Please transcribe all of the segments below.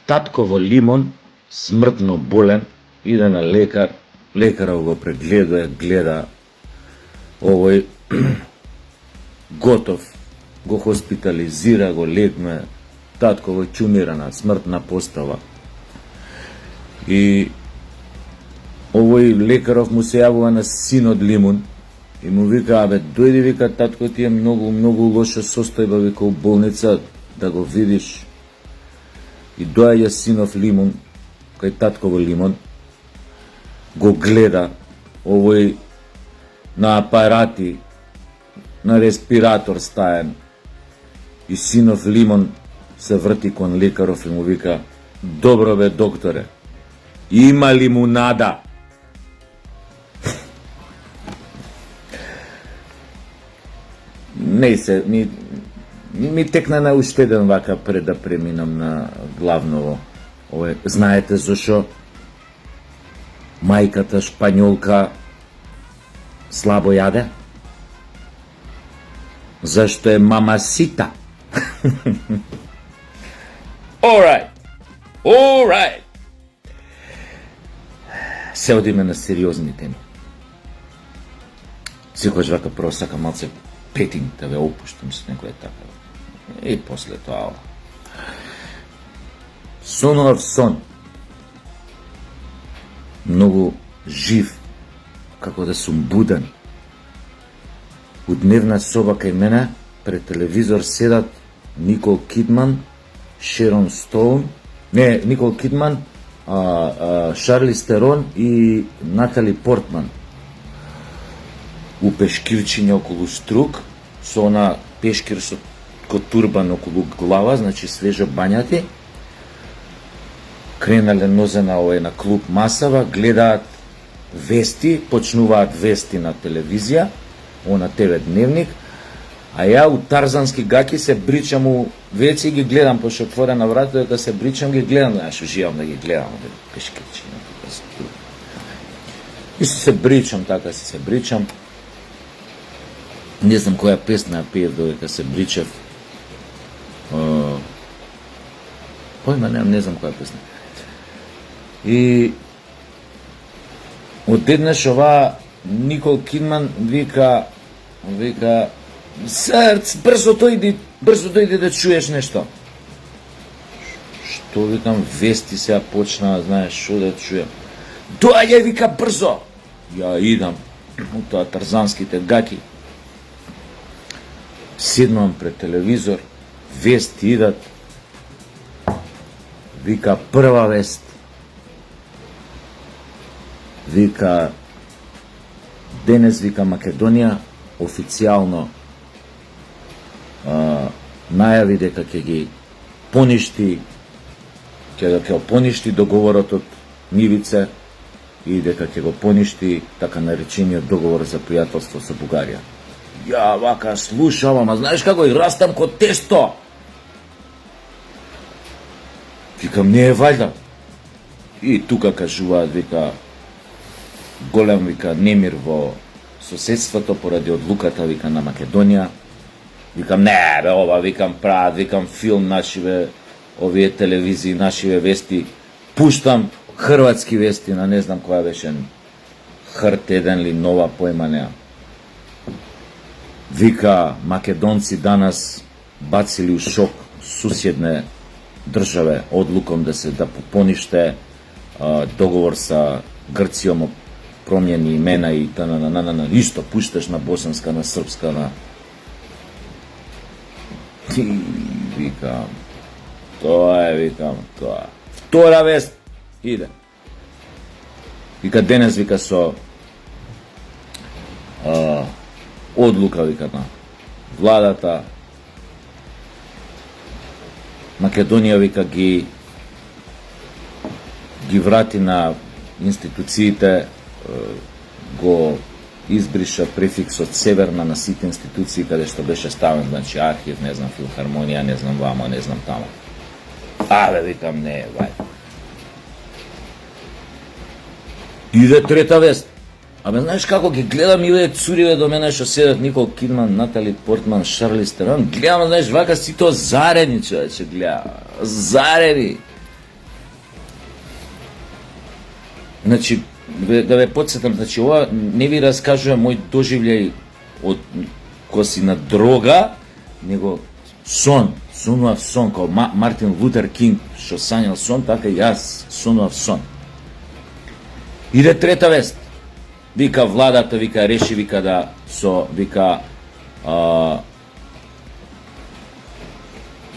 Татко во Лимон, смртно болен, иде на лекар, лекарот го прегледува, гледа овој готов, го хоспитализира, го легме, татко во чумирана, смртна постава. И овој лекаров му се јавува на синот Лимон и му вика, абе, дојди, вика, татко ти е многу лоша состојба, вика, у болница, да го видиш. И доаѓа синов Лимон, кај татко во Лимон, го гледа, овој на апарати, на респиратор стаен. И синов Лимон се врти кон лекаров и му вика, добро бе, докторе, има лимунада. Не се, ми текна на уште еден вака пред да преминам на главново. Знаете зашо мајката шпањолка слабо јаде? Зашто е мамасита. Alright. Се одиме на сериозни теми. Секојаш вака прво сакам малце петинг да ве опуштам со некоја така. И после тоа. Сонов сон. Многу жив, како да сум буден. У дневна соба кај мене, пред телевизор седат Никол Кидман, Шерон Стоун, Никол Кидман, Шарли Стерон и Натали Портман. У пешкирчиња околу струк, со она пешкир со турбан околу глава, значи свежо бањати, кренале нозе на на клуб Масава, гледаат вести, почнуваат вести на телевизија, на ТВ Дневник, а ја у тарзански гаки се бричам у веци и ги гледам, пошто отворена врата, дека се бричам, ги гледам, знаеш, уживам да ги гледам, пешкирчиња. И се бричам, така се бричам. Не знам која песна пеев додека се бричев. Појма немам, не знам која песна. И одеднаш ова Никол Кидман вика срц, брзо дојди да чуеш нешто. Што викам, вести сега почнаа, знаеш, што да чуем. Доаѓај, вика, брзо. Ја идам у тоа тарзанските гаки. Седнувам пред телевизор, вести идат. Вика, прва вест. Вика, денес, вика, Македонија официјално најави дека ќе ги поништи, ќе поништи договорот од Нивице и дека ќе го поништи така наречениот договор за пријателство со Бугарија. Ја вака слушам, ама знаеш како и растам ко тесто. Викам, не е вајда. И тука кажуваат, вика, голем, вика, немир во соседството поради одлуката, вика, на Македонија. Викам, не бе, ова, викам, прават, викам, филм, нашиве, овие телевизии, нашиве вести. Пуштам хрватски вести на не знам која беше, Хрт еден ли, Нова, појма неа. Вика, македонци данас бацили у шок суседне државе одлуком да пониште договор са Грцијом, промени имена и на исто пушташ на босанска, на српска, на и викам, тоа е, викам, тоа. Втора вест иде. Вика, денес, вика, со одлука, вика, на владата Македонија, вика, ги врати на институциите, го избриша префиксот северна на сите институции каде што беше ставен, значи архив, не знам, филхармонија, не знам вамо, не знам тамо. Абе, викам, не, вај. Иде трета вест. Абе, знаеш како ги гледам и овие цуриве до мене што седат, Никол Кидман, Натали Портман, Шарли Стерон, гледам, знаеш, вака сито зарени, човече, гледам, зарени. Значи, да ве подсетам, значи ова не ви раскажува мој доживљај од кога си на дрога, него сонував сон, као Мартин Лутер Кинг, што сањал сон, така и јас сонував сон. Иде трета вест. Вика владата, вика реши, вика да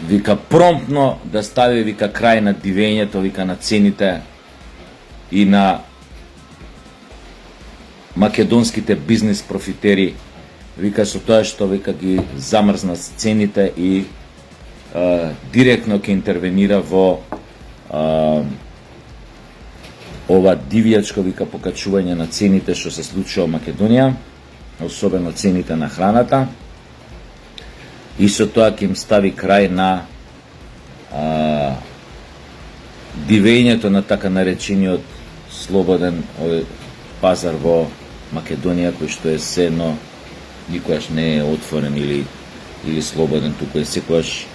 вика промптно да стави, вика крај на дивењето, вика на цените и на македонските бизнес профитери, вика со тоа што вика ги замрзна цените и директно ќе интервенира во ова дивјачко, вика, покачување на цените што се случува во Македонија, особено цените на храната, и со тоа ќе им стави крај на дивењето на така наречениот слободен пазар во Македонија, кој што е сено никогаш не е отворен или слободен, туку е секогаш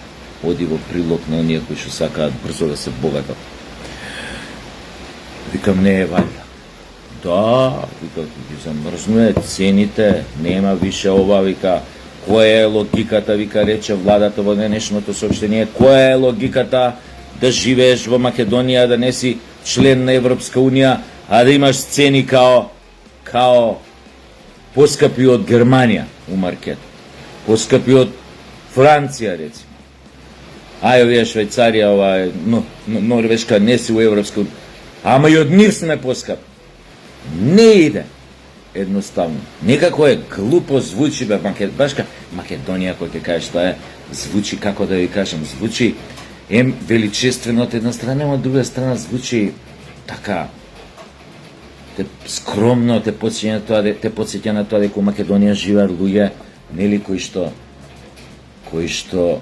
оди во прилог на оние кои што сакаат брзо да се богатат. Викам, не е валја. Да, вика, ги замрзнуе цените, нема више ова, вика, која е логиката, вика, рече владата во денешното соопштение, која е логиката да живееш во Македонија, да не си член на Европска Унија, а да имаш цени као поскапи од Германија у маркет, поскапи од Франција, рецимо. Ај, овие Швајцарија, ова Норвешка не си у Европска Унија. Ама и од нив сме поскапи. Не иде. Едноставно. Некако е глупо звучи, бе, башка Македонија, кој ќе кажеш тоа е, звучи, како да ви кажам, звучи величествено од една страна, од друга страна звучи така скромно, те потсеќа на тоа дека во Македонија живеат луѓе, нели, кои што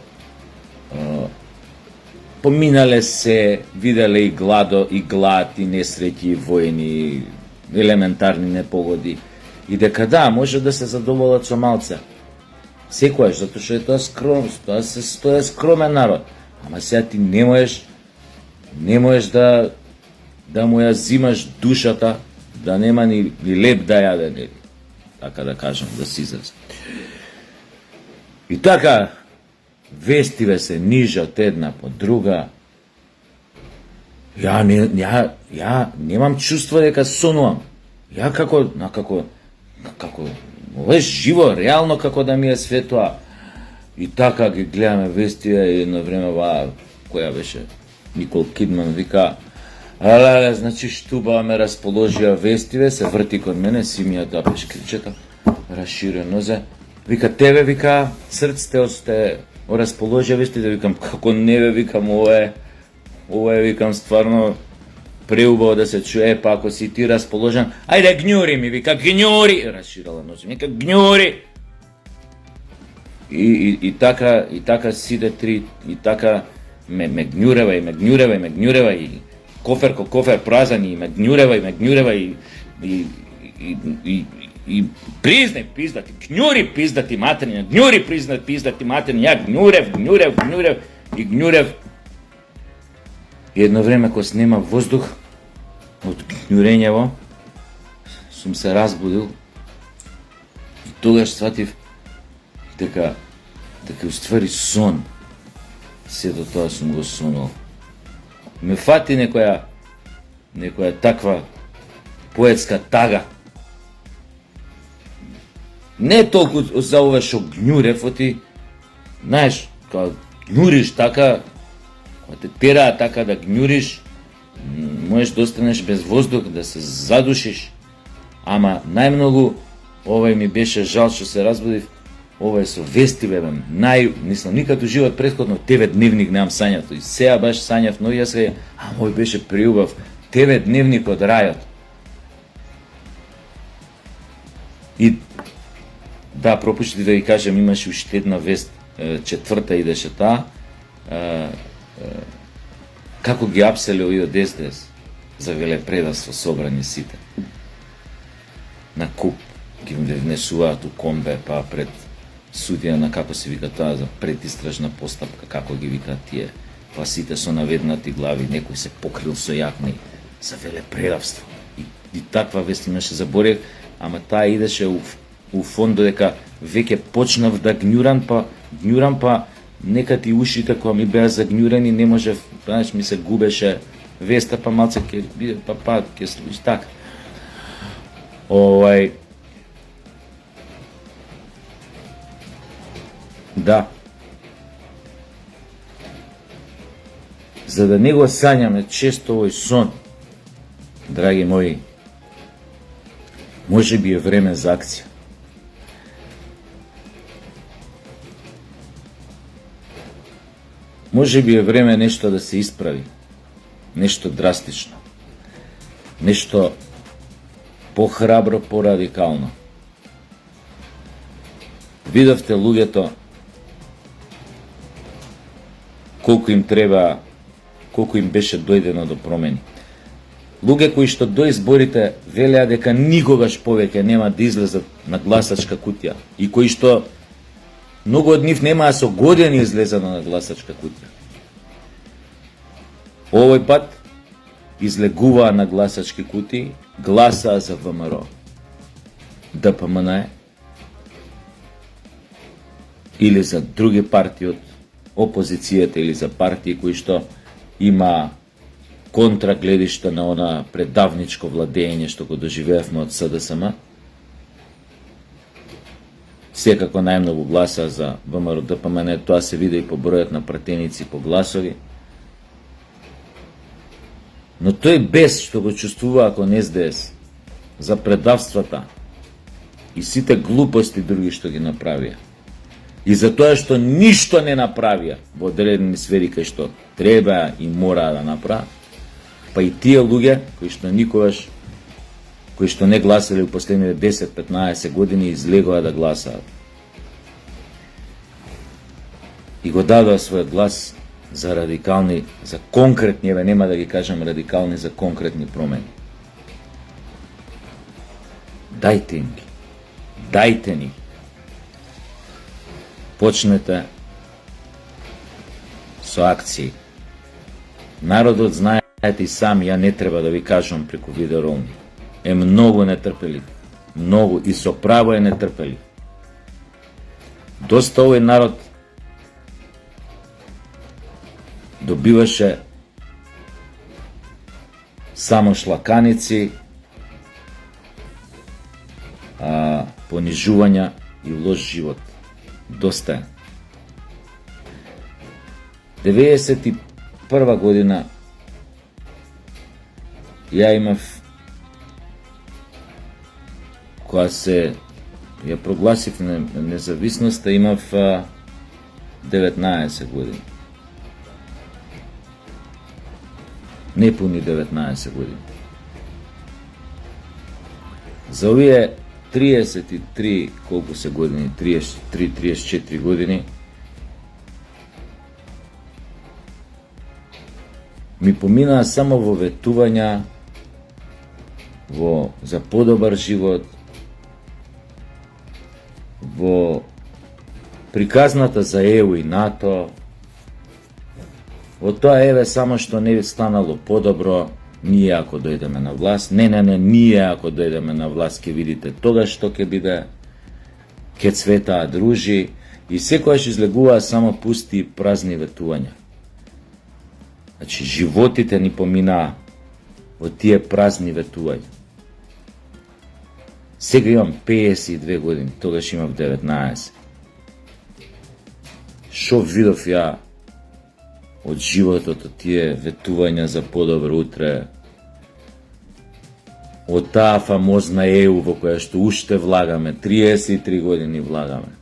поминале се, виделе и глад, и несреќи, и војни, елементарни непогоди, и дека да, може да се задоволат со малце. Секојаш, затоа што е тоа скромност, тоа е скромен народ. Ама сега ти не можеш да му ја зимаш душата, да нема ни леп да јаде, нели, така да кажам, да си изразам. И така, вестиве се нижат една по друга. Ја немам чувство дека сонувам. Ја како ова е живо, реално како да ми е светоа. И така ги гледаме вестиве и едно време која беше Никол Кидман вика, але, значи штуба ме расположија вестиве, се врти кон мене, си ми ја тоа пешкричета, расширен нозе. Вика, тебе, вика, срцте сте расположија вестиве, викам, како не бе, викам, ова е, викам, стварно преубаво да се чуе, па ако си ти расположен, ајде гњури ми, вика, гњури, расширала нозе, вика, гњури. И така сите три, и така ме гњурева, и кофер празан, и ме гњурева, и признај пиздати, гњури пиздати матерни, гњури пиздати матерни, ја гњурев, и гњурев. И едно време кога снема воздух од гњурењево, сум се разбудил и тогаш сватив дека уствари сон. Сето тоа сум го сонувал. Ме фати некоја таква поетска тага. Не толку за ова што гњурев, оти, знаеш, кога гњуриш така, кога те тераа така да гњуриш, можеш да останеш без воздух, да се задушиш, ама најмногу овај ми беше жал што се разбудив, ова е со вестиве, мислам, никад у живот претходно ТВ дневник немам сањато, и сега баш сањав многу, јас кажа, мој беше преубав, ТВ дневник од рајот. И да, пропуштите да ви кажам, имаше уште една вест, четврта идеше таа, како ги апселе овие од СДС за велепредавство собрани сите. На куп ги внесуваат у комбе, па пред судија на како се вика тоа за предистражна постапка, како ги викаат тие, па сите со наведнати глави, некој се покрил со јакни за велепредавство. И И таква вест имаше, заборев, ама таа идеше у фонд додека веќе почнав да гњурам, па нека ти ушите кога ми беа загњурени, не можев, знаеш, ми се губеше веста, па малце ќе биде, па ќе слушаш така. Да. За да не го сањаме често овој сон, драги мои, може би е време за акција. Може би е време нешто да се исправи, нешто драстично, нешто похрабро, порадикално. Видовте луѓето колку им беше дојдено до промени. Луѓе кои што до изборите велеа дека никогаш повеќе нема да излезат на гласачка кутија и кои што многу од нив немаа со години излезено на гласачка кутија. Овој пат излегуваа на гласачки кутии, гласаа за ВМРО, ДПМН или за други партии од опозицијата или за партии кои што има контрагледишта на она предавничко владење што го доживеевме од СДСМ. Секако најмногу гласа за ВМРО ДПМН, тоа се види и по бројот на пратеници по гласови. Но тој бес што го чувствува кон СДС за предавствата и сите глупости други што ги направија, и за тоа што ништо не направија во одредени сфери кај што треба и мора да направи, па и тие луѓе кои што никогаш, кои што не гласале у последните 10-15 години, излегоа да гласаат. И го дадоа својот глас за радикални, за конкретни, нема да ги кажам радикални, за конкретни промени. Дајте им ги. Дајте ни. Почнете со акции. Народот, знаете и сами, ја не треба да ви кажам преку видеоролни, е многу нетрпелив. Многу, и со право е нетрпелив. Доста овој народ добиваше само шлаканици, понижувања и лош живот. Доста е. 91 година ја имав, кога се ја прогласив независноста, имав 19 години. Непуни 19 години. За овие 33, колку се години, 33-34 години, ми поминаа само во ветувања, за подобар живот, во приказната за ЕУ и НАТО, во тоа еве само што не би станало подобро, ние ако дојдеме на власт, ние ако дојдеме на власт ќе видите тога што ќе биде, ќе цветаат ружи, и секојаш излегуваа само пусти и празни ветувања. Значи, животите ни поминаа во тие празни ветувања. Сега имам 52 години, тогаш имав 19. Шо видов ја од животот, од тие ветувања за подобро утре, од таа фамозна ЕУ во која што уште влагаме, 33 години влагаме.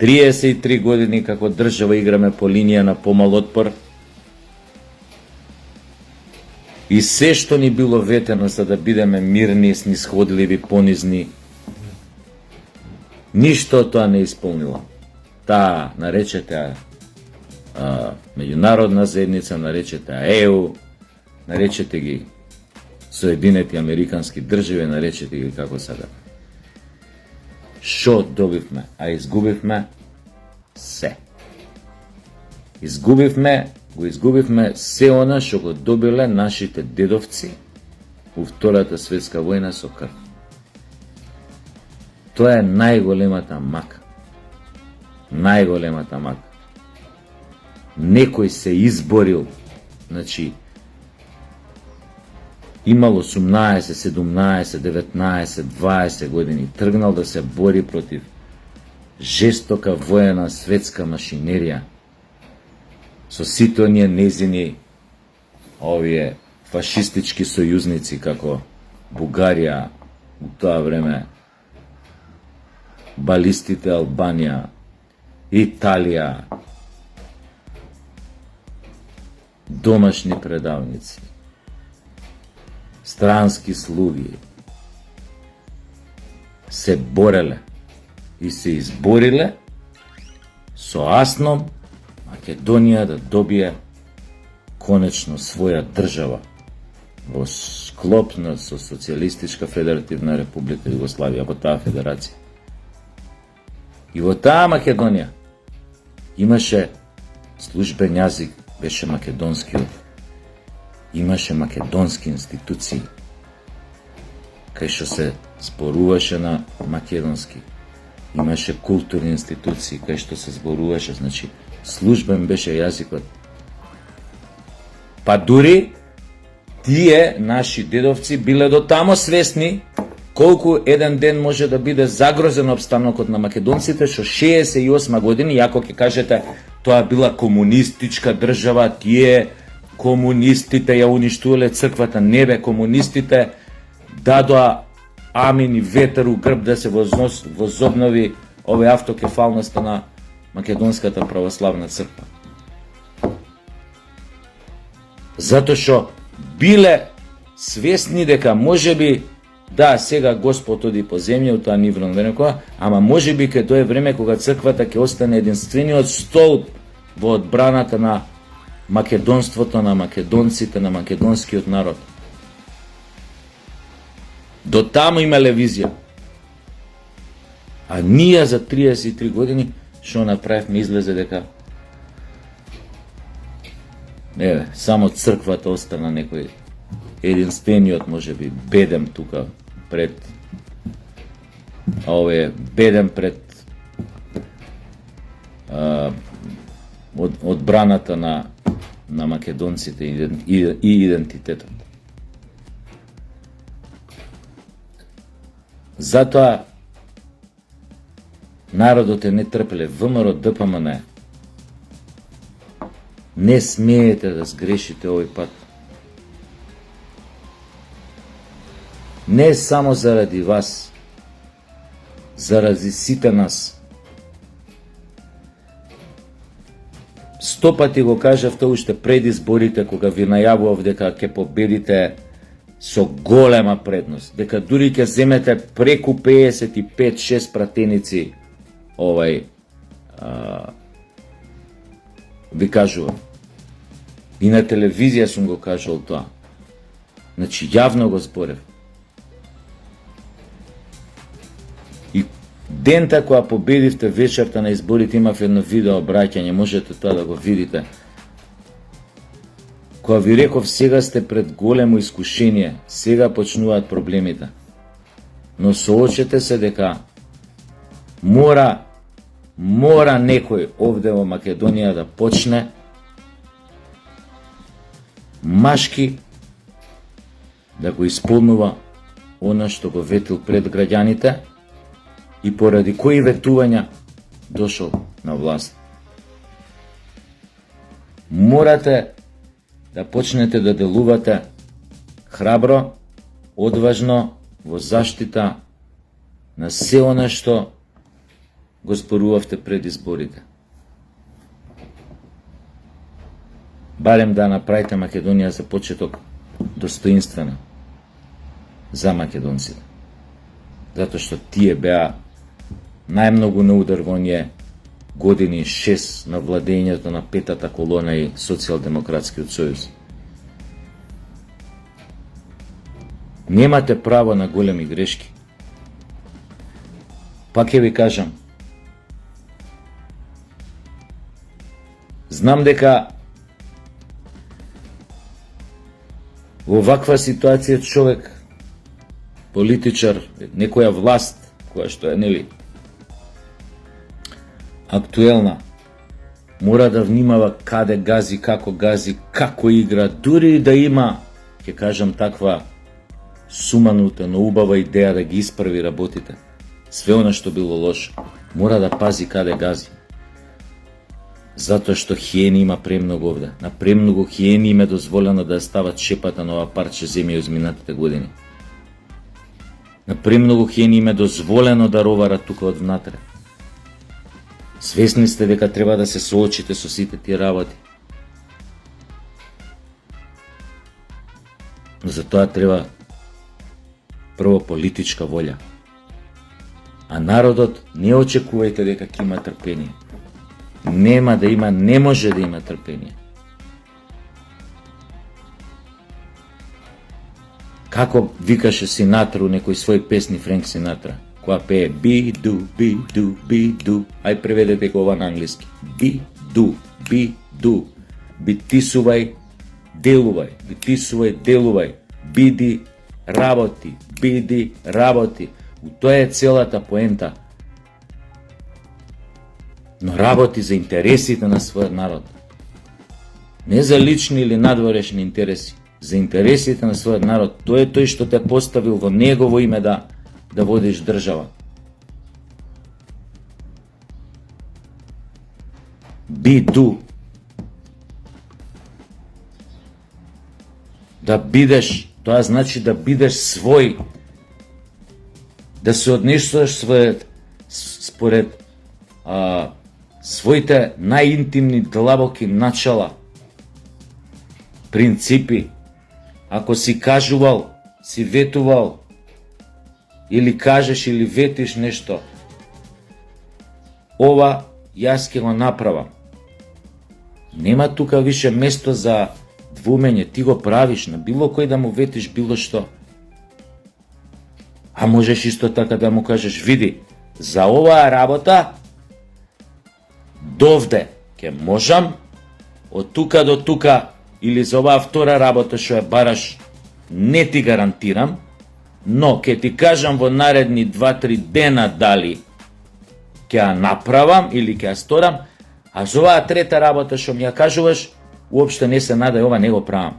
33 години како држава играме по линија на помал отпор, и се што ни било ветено за да бидеме мирни, снисходливи, понизни, ништо од тоа не исполнила. Таа наречете меѓународна заедница, наречете ЕУ, наречете ги Соединети Американски држави, наречете ги како сега. Шо добивме, а изгубивме се. Изгубивме се она што го добиле нашите дедовци у Втората светска војна со крв. Тоа е најголемата мака. Најголемата мака. Некој се изборил, значи, имал 18, 17, 19, 20 години, тргнал да се бори против жестока воена светска машинерија, со сите оние незини овие фашистички сојузници како Бугарија у тоа време, балистите Албанија, Италија, домашни предавници, странски слуги, се бореле и се избориле со асном Македонија да добие конечно своја држава во склоп со Социјалистичка Федеративна Република Југославија, во таа федерација. И во таа Македонија имаше службен јазик, беше македонскиот. Имаше македонски институции, кај што се зборуваше на македонски. Имаше културни институции, кај што се зборуваше, значи, службен беше јазикот. Па дури тие наши дедовци биле до тамо свесни колку еден ден може да биде загрозен обстанокот на македонците, што 68 години, јако ќе кажете, тоа била комунистичка држава, тие комунистите ја уништувале црквата. Не бе, комунистите дадоа амин и ветер у грб да се возобнови овој автокефалноста на Македонската православна црква. Затоа што биле свесни дека можеби, да, сега Господ оди по земја, тоа ни време, ама можеби ке тоа е време кога црквата ќе остане единствениот столб во одбраната на македонството, на македонците, на македонскиот народ. До таму имале визија. А ние за 33 години што направивме, излезе дека само црквата остана некој единствениот, можеби, бедем тука пред бедем пред одбраната на македонците и идентитетот. Затоа народот е нетрпелив. ВМРО, ДПМН, не смеете да сгрешите овој пат. Не само заради вас, заради сите нас. 100 пати го кажав тоа уште пред изборите, кога ви најавував дека ќе победите со голема предност, дека дури ќе земете преку 55-6 пратеници, ви кажувам. И на телевизија сум го кажал тоа. Значи, јавно го зборев. И дента кога победивте, вечерта на изборите, имав едно видео обраќање, можете тоа да го видите. Кога ви реков, сега сте пред големо искушение, сега почнуваат проблемите. Но соочете се дека мора некој овде во Македонија да почне машки да го исполнува она што го ветил пред граѓаните и поради кои ветувања дошол на власт. Морате да почнете да делувате храбро, одважно, во заштита на се она што го зборувавте пред изборите. Барем да направите Македонија за почеток достоинствена за македонците. Затоа што тие беа најмногу на удар во оние години 6 на владењето на петата колона и Социјалдемократскиот сојуз. Немате право на големи грешки. Пак ќе ви кажам, знам дека Во ваква ситуација човек, политичар, некоја власт, која што е, нели, актуелна, мора да внимава каде гази, како игра, дури и да има, ќе кажам, таква суманута, но убава идеја да ги исправи работите. Све она што било лошо, мора да пази каде гази. Затоа што хиени има премногу овде. На премногу хиени им е дозволено да ја стават шепата на ова парче земја изминатите години. На премногу хиени им е дозволено да роварат тука од внатре. Свесни сте дека треба да се соочите со сите тие работи. Но за тоа треба прво политичка волја. А народот не очекувајте дека ќе има трпение. Нема да има, не може да има трпение. Како викаше Синатра у некој свој песни, Френк Синатра, која пее би-ду, би-ду, би-ду. Ај преведете го ова на англиски. Би-ду, би-ду. Битисувај, делувај, битисувај, делувај. Биди, работи, биди, работи. У тоа е целата поента. Но работи за интересите на својот народ. Не за лични или надворешни интереси. За интересите на својот народ. Тој е тој што те поставил во негово име да водиш држава. Биду. Да бидеш, тоа значи да бидеш свој. Да се однесуваш според своите најинтимни длабоки начала, принципи. Ако си кажувал, си ветувал, или кажеш или ветиш нешто, ова јас ќе го направам. Нема тука више место за двумење, ти го правиш на било кој да му ветиш било што. А можеш исто така да му кажеш, види, за оваа работа довде ќе можам, од тука до тука, или за оваа втора работа што ја бараш, не ти гарантирам, но ќе ти кажам во наредни 2-3 дена дали ќе ја направам или ќе ја сторам, а за оваа трета работа што ми ја кажуваш, уопште не се надај, ова не го правам.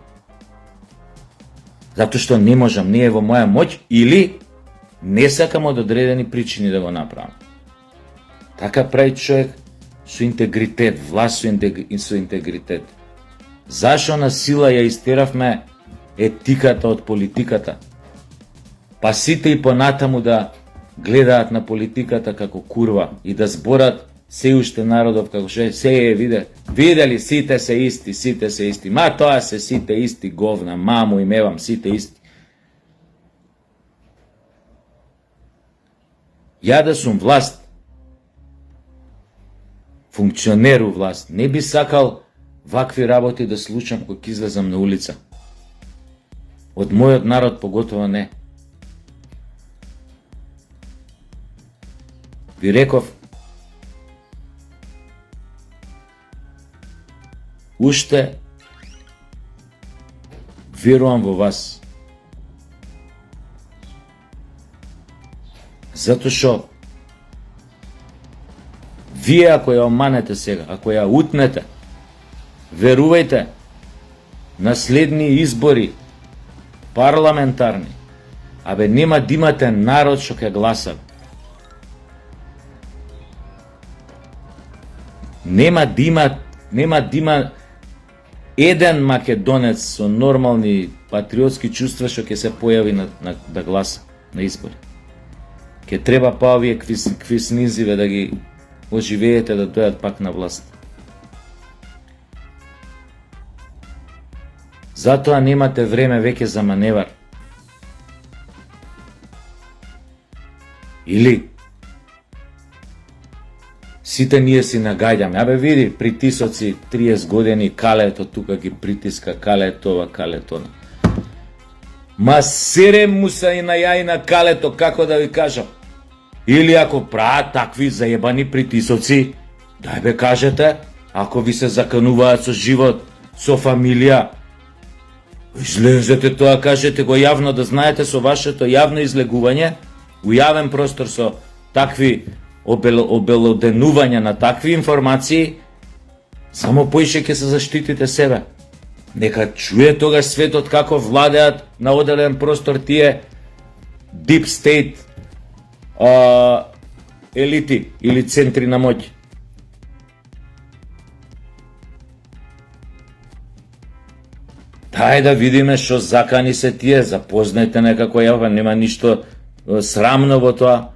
Затоа што не можам, не е во моја моќ, или не сакам од одредени причини да го направам. Така прави човек со интегритет, власт со интегритет. Зашо на сила ја истеравме етиката од политиката? Па сите и понатаму да гледаат на политиката како курва и да зборат се уште народов како што се е видели сите се исти. Ма тоа се сите исти говна, маму и мевам сите исти. Ја да сум власт, функционер у власт, не би сакал вакви работи да случам кога ќе излезам на улица. Од мојот народ поготово не. Ви реков, уште верувам во вас. Затоа што вие ако ја оманете сега, ако ја утнете, верувајте, на следни избори, парламентарни, нема да имате народ што ќе гласа. Нема да има еден македонец со нормални патриотски чувства што ќе се појави да гласа на избори. Ќе треба па овие квиснизиве да ги оживеете да дојат пак на власт. Затоа немате време веќе за маневар. Или сите ние си нагаѓаме. Види, притисоци 30 години, калето тука ги притиска, калето ова, калето она. Ма серем му се и на ја и на калето, како да ви кажам. Или ако прават такви заебани притисоци, дај бе кажете, ако ви се закануваат со живот, со фамилија, Излезете тоа, кажете го јавно, да знаете со вашето јавно излегување, у јавен простор со такви обелоденувања на такви информации, само поише ќе се заштитите себе. Нека чуе тогаш светот како владеат на оделен простор тие deep state елити или центри на моќ. Дај да видиме што закани се тие, запознајте некако јава, нема ништо срамно во тоа.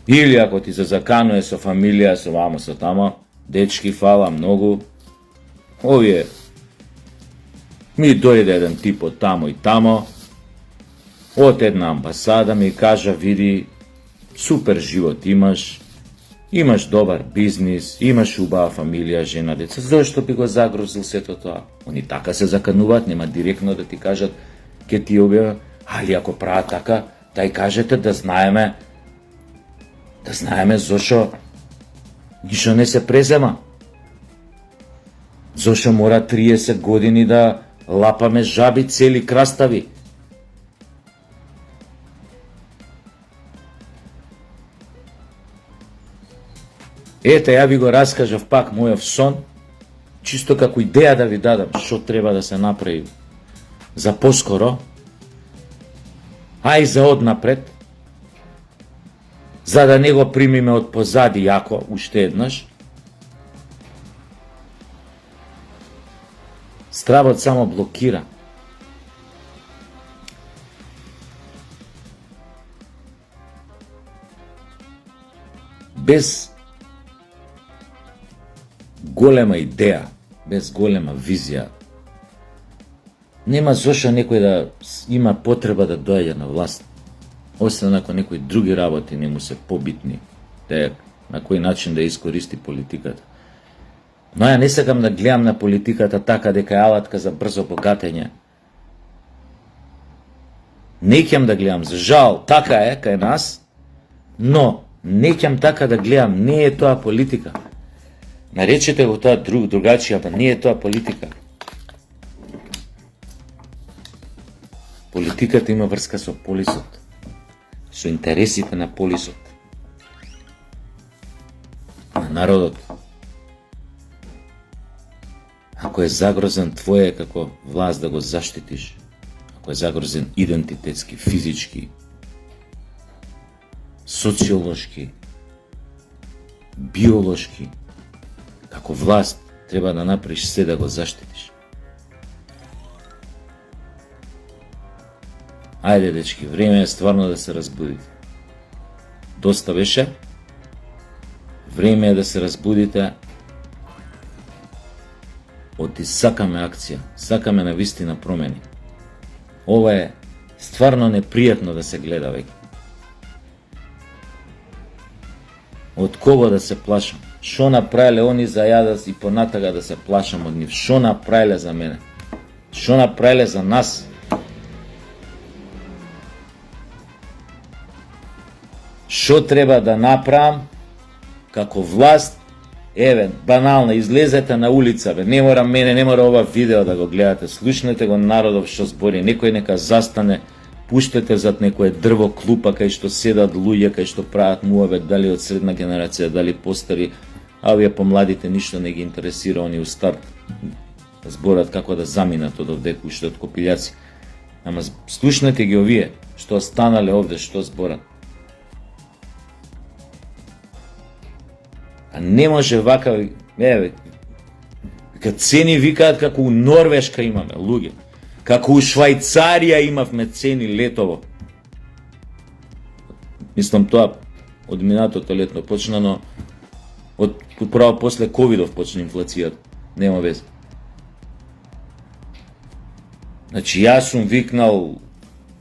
Или ако ти се закануе со фамилија, со вамо, со тамо, дечки, фала многу. Овие ми дојде еден тип од тамо и тамо, од една амбасада ми кажа, види, супер живот имаш, имаш добар бизнис, имаш убава фамилија, жена, деца, зошто би го загрозил сето тоа? Они така се закануваат, нема директно да ти кажат, ке ти објавам, али ако прават така, дај кажете да знаеме зошо ништо не се презема. Зошо мора 30 години да лапаме жаби цели крастави? Ете, ја ви го раскажав пак мојов сон, чисто како идеја да ви дадам што треба да се направи за поскоро, а и за однапред, за да не го примиме од позади јако, уште еднаш. Стравот само блокира. Без голема идеја, без голема визија, нема зошто некој да има потреба да доаѓа на власт, освен ако некои други работи не му се побитни, те на кој начин да искористи политиката. Но ја не сакам да гледам на политиката така дека е алатка за брзо богатење. Не ќам да гледам, за жал, така е кај нас, но не ќам така да гледам, не е тоа политика. Наречете го тоа другачија, па не е тоа политика. Политиката има врска со полисот, со интересите на полисот, на народот. Ако е загрозен твое како власт да го заштитиш, ако е загрозен идентитетски, физички, социолошки, биолошки, како власт треба да направиш се да го заштитиш. Ајде, дечки, време е стварно да се разбудите. Доста беше. Време е да се разбудите. Оти сакаме акција, сакаме навистина промени. Ова е стварно непријатно да се гледа веќе. Од кого да се плашам? Шо направиле они за ја да си понатага да се плашам од нив? Шо направиле за мене? Шо направиле за нас? Шо треба да направам како власт? Еве, банално, излезете на улица, бе, не мора мене, не мора ова видео да го гледате, слушнете го народов што збори, некој нека застане, пуштете зад некое дрво клупа кај што седат луѓе, кај што прават муабет, дали од средна генерација, дали постари, а овие помладите ништо не ги интересира, они у старт зборат како да заминат од овде, уште од копилјаци. Ама слушнете ги овие, што останале овде, што зборат. А не може вака, еве, цени викаат како у Норвешка имаме луѓе, како у Швајцарија имавме цени летово. Мислам тоа од минатото летно почна, но право после ковидов почна инфлацијата, нема веза. Значи јас сум викнал,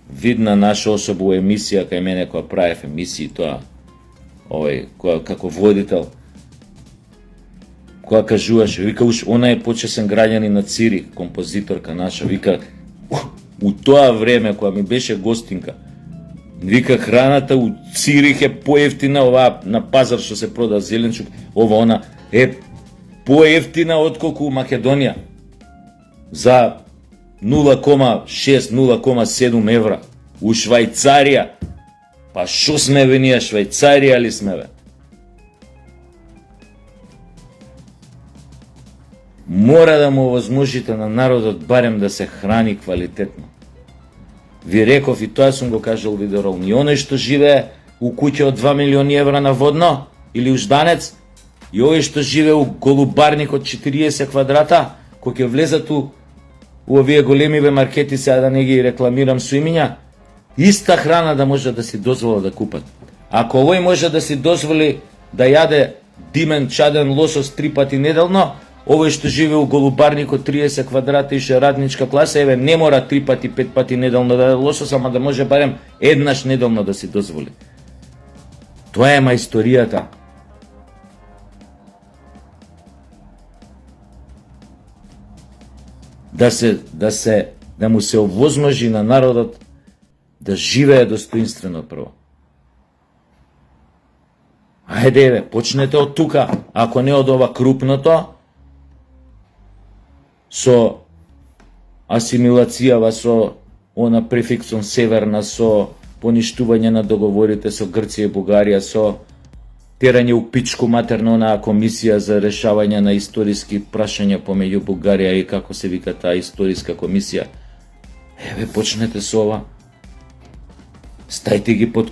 видна наша особа у емисија кај мене која правев емисии тоа, како водител, која кажуваше, вика, уж она е почесен граѓанин на Цирих, композиторка наша, вика, у тоа време која ми беше гостинка, вика, храната у Цирих е поевтина, ова на пазар што се прода зеленчук, ова она е поевтина отколку у Македонија. за 0,6-0,7 евра. У Швајцарија. Па шо сме бе ние, Швајцарија ли сме бе? Мора да му возможите на народот барем да се храни квалитетно. Ви реков и тоа сум го кажал видеорол. И оној што живее у куќа од 2 милиони евра на водно или ужданец, и овој што живее у голубарник од 40 квадрата, кој ќе влезат у овие големиве маркети, сега да не ги рекламирам со имиња, иста храна да може да си дозвола да купат. Ако овој може да си дозволи да јаде димен чаден лосос 3 пати неделно, овој што живее у голубарник од 30 квадрата и ше радничка класа, еве не мора 3 пати, 5 пати неделно да јаде лосос, ама да може барем еднаш неделно да си дозволи. Тоа е мајсторијата. Да му се овозможи на народот да живее достоинствено прво. Ајде бе, почнете од тука, ако не од ова крупното, со асимилацијава, со она префиксом северна, со поништување на договорите со Грција и Бугарија, со терање у пичку матерна онаа комисија за решавање на историски прашања помеѓу Бугарија и како се вика таа историска комисија. Еве, почнете со ова. Стајте ги под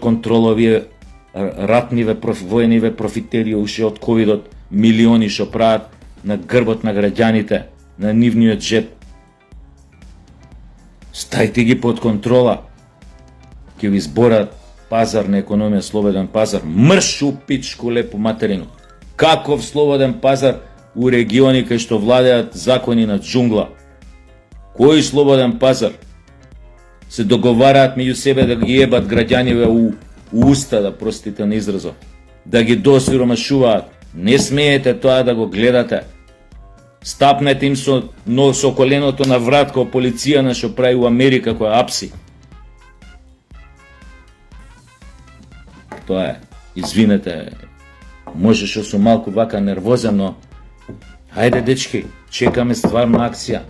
контрола овие ратниве, воениве профитери уште од ковидот, милиони што прават на грбот на граѓаните, на нивниот джеп. Стајте ги под контрола. Ќе ви зборат пазар на економија, слободен пазар. Мрш у пичку лепу материну. Каков слободен пазар у региони кај што владеат закони на џунгла? Кој слободен пазар? Се договараат меѓу себе да ги ебат граѓаниве у уста, да простите на изразот, да ги досиромашуваат. Не смеете тоа да го гледате. Стапнете им со коленото на врат кој полиција на што прави у Америка која апси. Тоа е. Извинете, може што сум малку вака нервозен, но хајде дечки, чекаме стварна акција.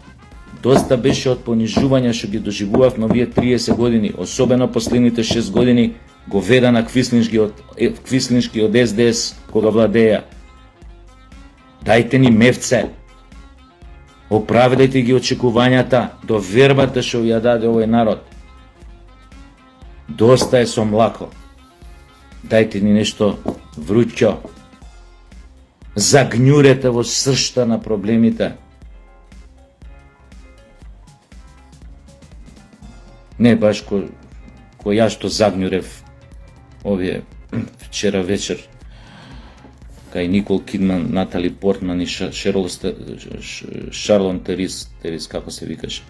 Доста беше од понижувања што ги доживувавме овие 30 години, особено последните 6 години говедана квислиншки од СДС кога владеја. Дајте ни мевце. Оправдајте ги очекувањата до вербата што ја даде овој народ. Доста е со млако. Дајте ни нешто вручо. Загњурете во сршта на проблемите. Не баш кој ја што загњурев овие вчера вечер кај Никол Кидман, Натали Портман и Шарлон Терис, како се викаше.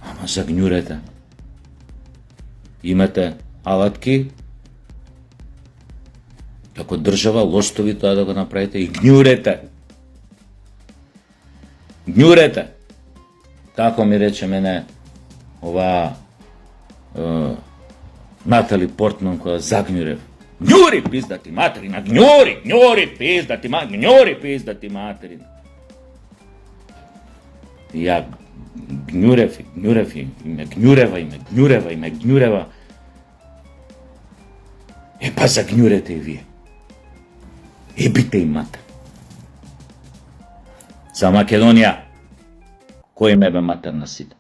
Ама загњурете. Имате алатки, како држава, лостови тоа да го направите и гњурете. Гњурете! Тако ми рече мене ова Натали Портман која загњурев. Гњури пиздати материна, гњури пиздати материна. И ја гњурев и ме гњурева. Е па загњурете и вие. Ебите и матер. За Македонија, кој ме бе матер на сите?